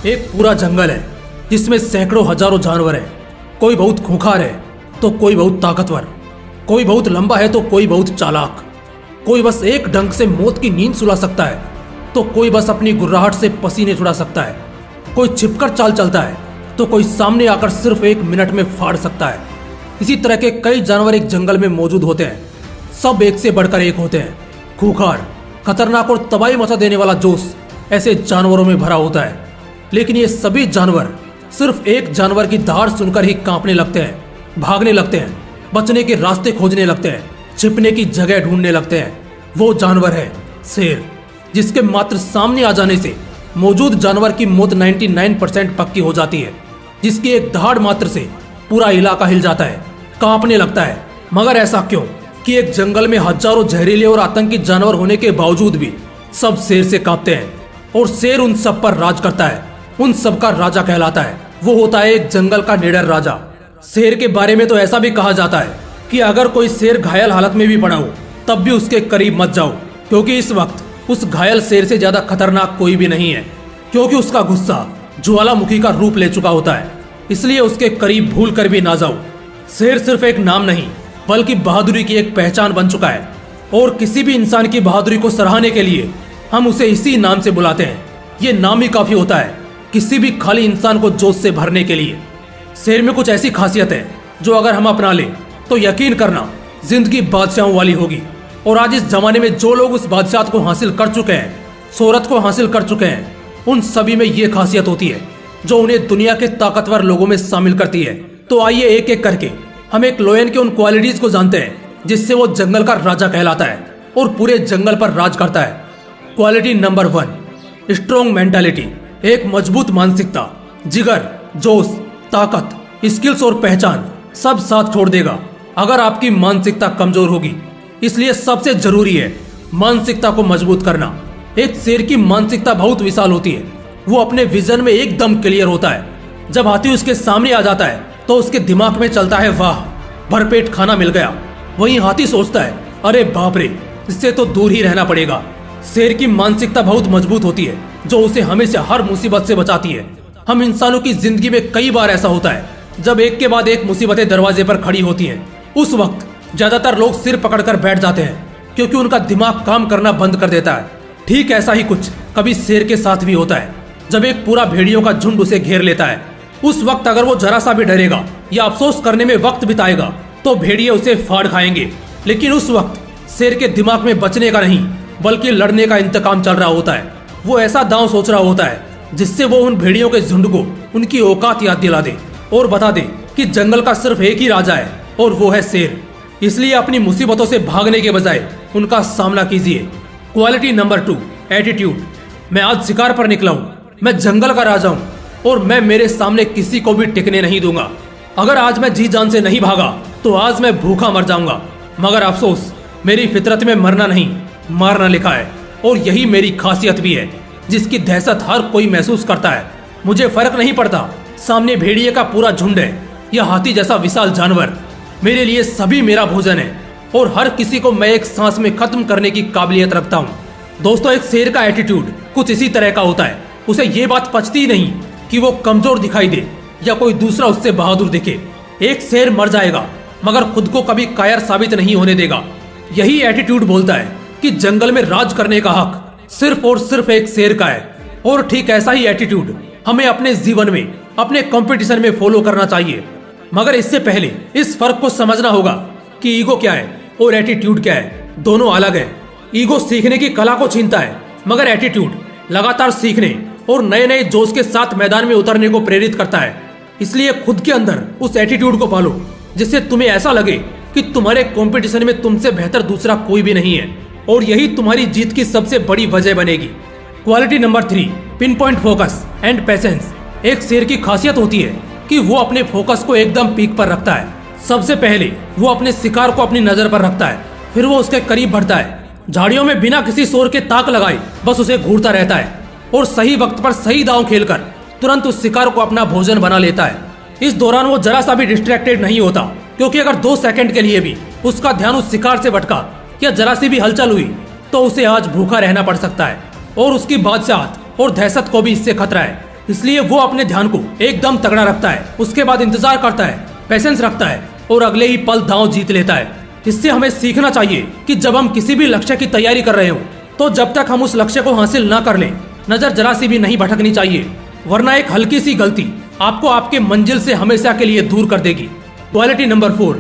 एक पूरा जंगल है जिसमें सैकड़ों हजारों जानवर हैं। कोई बहुत खूंखार है तो कोई बहुत ताकतवर, कोई बहुत लंबा है तो कोई बहुत चालाक, कोई बस एक डंक से मौत की नींद सुला सकता है तो कोई बस अपनी गुर्राहट से पसीने छुड़ा सकता है, कोई छिपकर चाल चलता है तो कोई सामने आकर सिर्फ 1 मिनट में फाड़ सकता है। इसी तरह के कई जानवर एक जंगल में मौजूद होते हैं। सब एक से बढ़कर एक होते हैं। खूंखार, खतरनाक और तबाही मचा देने वाला जोश ऐसे जानवरों में भरा होता है। लेकिन ये सभी जानवर सिर्फ एक जानवर की दहाड़ सुनकर ही कांपने लगते हैं, भागने लगते हैं, बचने के रास्ते खोजने लगते हैं, छिपने की जगह ढूंढने लगते हैं। वो जानवर है शेर, जिसके मात्र सामने आ जाने से मौजूद जानवर की मौत 99% पक्की हो जाती है, जिसकी एक दहाड़ मात्र से पूरा इलाका हिल जाता है, कांपने लगता है। मगर ऐसा क्यों कि एक जंगल में हजारों जहरीले और आतंकी जानवर होने के बावजूद भी सब शेर से कांपते हैं और शेर उन सब पर राज करता है, उन सब का राजा कहलाता है। वो होता है एक जंगल का निडर राजा। शेर के बारे में तो ऐसा भी कहा जाता है कि अगर कोई शेर घायल हालत में भी पड़ा हो तब भी उसके करीब मत जाओ, क्योंकि इस वक्त उस घायल शेर से ज्यादा खतरनाक कोई भी नहीं है, क्योंकि उसका गुस्सा ज्वालामुखी का रूप ले चुका होता है। इसलिए उसके करीब भूल कर भी ना जाओ। शेर सिर्फ एक नाम नहीं बल्कि बहादुरी की एक पहचान बन चुका है, और किसी भी इंसान की बहादुरी को सराहने के लिए हम उसे इसी नाम से बुलाते हैं। ये नाम ही काफी होता है किसी भी खाली इंसान को जोश से भरने के लिए। शेर में कुछ ऐसी खासियत है जो अगर हम अपना लें तो यकीन करना जिंदगी बादशाहों वाली होगी। और आज इस जमाने में जो लोग उस बादशाहत को हासिल कर चुके हैं, शोहरत को हासिल कर चुके हैं, उन सभी में ये खासियत होती है जो उन्हें दुनिया के ताकतवर लोगों में शामिल करती है। तो आइए एक एक करके हम एक लोयन के उन क्वालिटीज को जानते हैं जिससे वो जंगल का राजा कहलाता है और पूरे जंगल पर राज करता है। Quality number 1, strong mentality. एक मजबूत मानसिकता, जिगर, जोश, ताकत, स्किल्स और पहचान सब साथ छोड़ देगा अगर आपकी मानसिकता कमजोर होगी। इसलिए सबसे जरूरी है मानसिकता को मजबूत करना। एक शेर की मानसिकता बहुत विशाल होती है। वो अपने विजन में एकदम क्लियर होता है। जब हाथी उसके सामने आ जाता है तो उसके दिमाग में चलता है, वाह भरपेट खाना मिल गया। वहीं हाथी सोचता है, अरे बाप रे, इससे तो दूर ही रहना पड़ेगा। शेर की मानसिकता बहुत मजबूत होती है जो उसे हमेशा हर मुसीबत से बचाती है। हम इंसानों की जिंदगी में कई बार ऐसा होता है जब एक के बाद एक मुसीबतें दरवाजे पर खड़ी होती हैं। उस वक्त ज्यादातर लोग सिर पकड़कर बैठ जाते हैं क्योंकि उनका दिमाग काम करना बंद कर देता है। ठीक ऐसा ही कुछ कभी शेर के साथ भी होता है। जब एक पूरा भेड़ियों का झुंड उसे घेर लेता है, उस वक्त अगर वो जरा सा भी डरेगा या अफसोस करने में वक्त बिताएगा तो भेड़िए उसे फाड़ खाएंगे। लेकिन उस वक्त शेर के दिमाग में बचने का नहीं बल्कि लड़ने का इंतकाम चल रहा होता है। वो ऐसा दांव सोच रहा होता है जिससे वो उन भेड़ियों के झुंड को उनकी औकात याद दिला दे और बता दे कि जंगल का सिर्फ एक ही राजा है और वो है शेर। इसलिए अपनी मुसीबतों से भागने के बजाय उनका सामना कीजिए। Quality number 2, attitude. मैं आज शिकार पर निकला हूँ, मैं जंगल का राजा हूँ और मैं मेरे सामने किसी को भी टिकने नहीं दूंगा। अगर आज मैं जी जान से नहीं भागा तो आज मैं भूखा मर जाऊंगा। मगर अफसोस, मेरी फितरत में मरना नहीं मारना लिखा है, और यही मेरी खासियत भी है जिसकी दहशत हर कोई महसूस करता है। मुझे फर्क नहीं पड़ता सामने भेड़िए का पूरा झुंड है या हाथी जैसा विशाल जानवर। मेरे लिए सभी मेरा भोजन है और हर किसी को मैं एक सांस में खत्म करने की काबिलियत रखता हूँ। दोस्तों, एक शेर का एटीट्यूड कुछ इसी तरह का होता है। उसे ये बात पचती नहीं कि वो कमजोर दिखाई दे या कोई दूसरा उससे बहादुर दिखे। एक शेर मर जाएगा मगर खुद को कभी कायर साबित नहीं होने देगा। यही एटीट्यूड बोलता है कि जंगल में राज करने का हक सिर्फ और सिर्फ एक शेर का है। और ठीक ऐसा ही एटीट्यूड हमें अपने जीवन में, अपने कंपटीशन में फॉलो करना चाहिए। मगर इससे पहले इस फर्क को समझना होगा कि ईगो क्या है और एटीट्यूड क्या है। दोनों अलग है। ईगो सीखने की कला को छीनता है मगर एटीट्यूड लगातार सीखने और नए नए जोश के साथ मैदान में उतरने को प्रेरित करता है। इसलिए खुद के अंदर उस एटीट्यूड को पालो जिससे तुम्हें ऐसा लगे कि तुम्हारे कंपटीशन में तुमसे बेहतर दूसरा कोई भी नहीं है, और यही तुम्हारी जीत की सबसे बड़ी वजह बनेगी। Quality number 3, pin point focus and patience. एक शेर की खासियत होती है कि वो अपने फोकस को एकदम पीक पर रखता है। सबसे पहले वो अपने शिकार को अपनी नजर पर रखता है, फिर वो उसके करीब बढ़ता है। झाड़ियों में बिना किसी शोर के ताक लगाए बस उसे घूरता रहता है और सही वक्त पर सही दांव खेलकर तुरंत उस शिकार को अपना भोजन बना लेता है। इस दौरान वो जरा सा भी डिस्ट्रैक्टेड नहीं होता, क्योंकि अगर 2 सेकंड के लिए भी उसका ध्यान उस शिकार से भटका या जरा सी भी हलचल हुई तो उसे आज भूखा रहना पड़ सकता है, और उसकी बादशाहत और दहशत को भी इससे खतरा है। इसलिए वो अपने ध्यान को एकदम तगड़ा रखता है, उसके बाद इंतजार करता है, पेशेंस रखता है और अगले ही पल दांव जीत लेता है। इससे हमें सीखना चाहिए कि जब हम किसी भी लक्ष्य की तैयारी कर रहे हो तो जब तक हम उस लक्ष्य को हासिल न कर लें, नजर जरा सी भी नहीं भटकनी चाहिए, वरना एक हल्की सी गलती आपको आपके मंजिल से हमेशा के लिए दूर कर देगी। Quality number 4,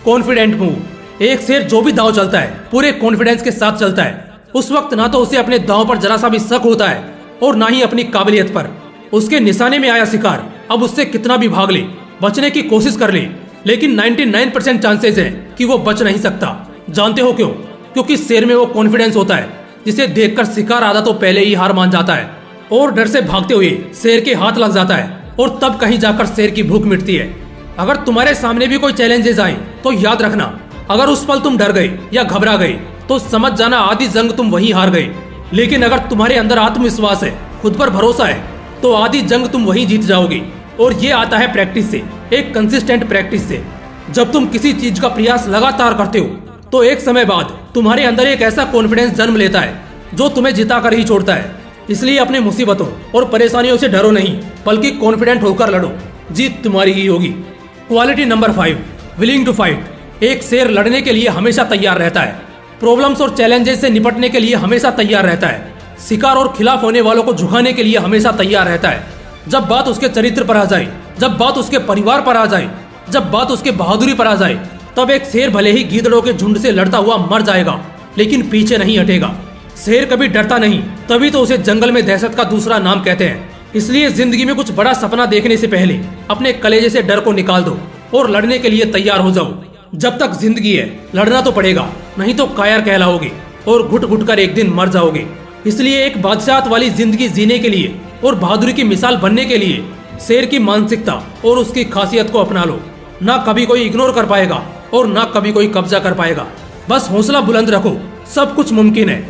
confident move. एक शेर जो भी दांव चलता है पूरे कॉन्फिडेंस के साथ चलता है। उस वक्त ना तो उसे अपने दांव पर जरा सा भी शक होता है और ना ही अपनी काबिलियत पर। उसके निशाने में आया शिकार अब उससे कितना भी भाग ले, बचने की कोशिश कर ले, लेकिन 99% चांसेस है कि वो बच नहीं सकता। जानते हो क्यों? क्योंकि शेर में वो कॉन्फिडेंस होता है जिसे देखकर शिकार आधा तो पहले ही हार मान जाता है और डर से भागते हुए शेर के हाथ लग जाता है और तब कहीं जाकर शेर की भूख मिटती है। अगर तुम्हारे सामने भी कोई चैलेंजेस आए तो याद रखना, अगर उस पल तुम डर गए या घबरा गए तो समझ जाना आधी जंग तुम वहीं हार गए। लेकिन अगर तुम्हारे अंदर आत्मविश्वास है, खुद पर भरोसा है, तो आधी जंग तुम वहीं जीत जाओगे। और ये आता है प्रैक्टिस से, एक कंसिस्टेंट प्रैक्टिस से। जब तुम किसी चीज का प्रयास लगातार करते हो तो एक समय बाद तुम्हारे अंदर एक ऐसा कॉन्फिडेंस जन्म लेता है जो तुम्हें जिता कर ही छोड़ता है। इसलिए अपने मुसीबतों और परेशानियों से डरो नहीं, बल्कि कॉन्फिडेंट होकर लड़ो, जीत तुम्हारी ही होगी। Quality number 5, willing to fight. एक शेर लड़ने के लिए हमेशा तैयार रहता है, प्रॉब्लम्स और चैलेंजेस से निपटने के लिए हमेशा तैयार रहता है, शिकार और खिलाफ होने वालों को झुकाने के लिए हमेशा तैयार रहता है। जब बात उसके चरित्र पर आ जाए, जब बात उसके परिवार पर आ जाए, जब बात उसके बहादुरी पर आ जाए, तब एक शेर भले ही गीदड़ों के झुंड से लड़ता हुआ मर जाएगा, लेकिन पीछे नहीं हटेगा। शेर कभी डरता नहीं, तभी तो उसे जंगल में दहशत का दूसरा नाम कहते हैं। इसलिए जिंदगी में कुछ बड़ा सपना देखने से पहले अपने कलेजे से डर को निकाल दो और लड़ने के लिए तैयार हो जाओ। जब तक जिंदगी है लड़ना तो पड़ेगा, नहीं तो कायर कहलाओगे और घुट घुट कर एक दिन मर जाओगे। इसलिए एक बादशाहत वाली जिंदगी जीने के लिए और बहादुरी की मिसाल बनने के लिए शेर की मानसिकता और उसकी खासियत को अपना लो। ना कभी कोई इग्नोर कर पाएगा और ना कभी कोई कब्जा कर पाएगा। बस हौसला बुलंद रखो, सब कुछ मुमकिन है।